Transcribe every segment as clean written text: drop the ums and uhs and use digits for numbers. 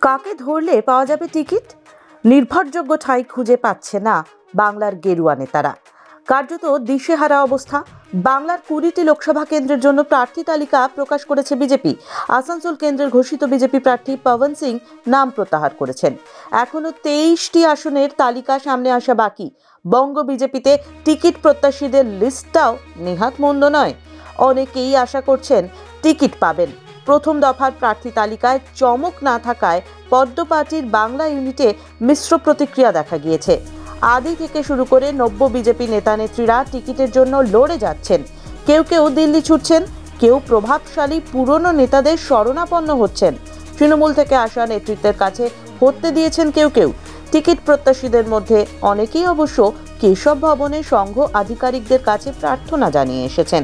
কাকে ধরলে পাওয়া যাবে টিকিট? নির্ভরযোগ্য ঠাঁই খুঁজে পাচ্ছে না বাংলার গেরুয়া নেতারা। কার্যত দিশেহারা অবস্থা। বাংলার 20টি লোকসভা কেন্দ্রের জন্য প্রার্থী তালিকা প্রকাশ করেছে বিজেপি। আসানসোল কেন্দ্রের ঘোষিত বিজেপি প্রার্থী পবন সিং নাম প্রত্যাহার করেছেন। এখনো 23টি আসনের তালিকা সামনে আসা বাকি। বঙ্গ বিজেপিতে টিকিট প্রত্যাশীদের লিস্টটাও নেহাত মন্দ নয়। অনেকেই আশা করছেন টিকিট পাবেন। প্রথম দফার প্রার্থী তালিকায় চমক না থাকায় পদ্ম পার্টির বাংলা ইউনিটে মিশ্র প্রতিক্রিয়া দেখা গিয়েছে। আদি থেকে শুরু করে নব্য বিজেপি নেতা নেত্রীরা টিকিটের জন্য লড়ে যাচ্ছেন। কেউ কেউ দিল্লি ছুটছেন, কেউ প্রভাবশালী পুরনো নেতাদের শরণাপন্ন হচ্ছেন। তৃণমূল থেকে আসা নেতৃত্বের কাছে হতে দিয়েছেন কেউ কেউ। টিকিট প্রত্যাশীদের মধ্যে অনেকেই অবশ্য কেশব ভবনে সংঘ আধিকারিকদের কাছে প্রার্থনা জানিয়ে এসেছেন।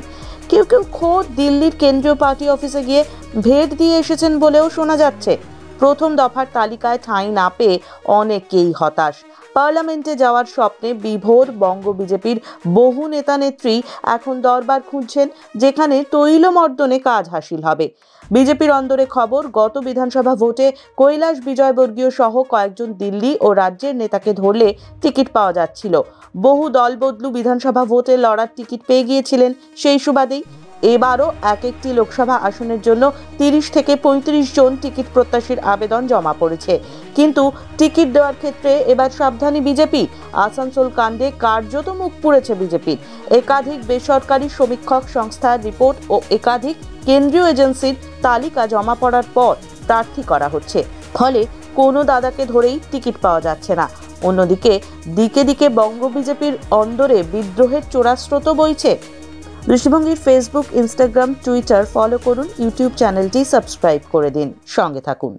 কেউ কেউ খোদ দিল্লির কেন্দ্রীয় পার্টি অফিসে গিয়ে ভেট দিয়ে এসেছেন বলেও শোনা যাচ্ছে। প্রথম দফার তালিকায় ঠাঁই না পেয়ে অনেকেই হতাশ। পার্লামেন্টে যাওয়ার স্বপ্নে বিভোর বঙ্গ বিজেপির বহু নেতা নেত্রী এখন দরবার খুঁজছেন যেখানে তৈলমর্দনে কাজ হাসিল হবে। বিজেপির অন্দরে খবর, গত বিধানসভা ভোটে কৈলাস বিজয়বর্গীয় সহ কয়েকজন দিল্লি ও রাজ্যের নেতাকে ধরলে টিকিট পাওয়া যাচ্ছিল। বহু দল বদলু বিধানসভা ভোটে লড়ার টিকিট পেয়ে গিয়েছিলেন সেই সুবাদেই। এবারও এক একটি লোকসভা আসনের জন্য 30 থেকে 35 জন টিকিট প্রত্যাশীর আবেদন জমা পড়েছে। কিন্তু টিকিট দেওয়ার ক্ষেত্রে এবার সাবধানী বিজেপি। আসানসোল কাণ্ডে কার্যত মুখ পুড়েছে বিজেপির। একাধিক বেসরকারি সমীক্ষক সংস্থার রিপোর্ট ও একাধিক কেন্দ্রীয় এজেন্সির তালিকা জমা পড়ার পর প্রার্থী করা হচ্ছে। ফলে কোনো দাদাকে ধরেই টিকিট পাওয়া যাচ্ছে না। অন্যদিকে দিকে দিকে বঙ্গ বিজেপির অন্দরে বিদ্রোহের চোরাস্রোত বইছে। দৃষ্টিভঙ্গির ফেসবুক, ইনস্টাগ্রাম, টুইটার ফলো করুন। ইউটিউব চ্যানেলটি সাবস্ক্রাইব করে দিন। সঙ্গে থাকুন।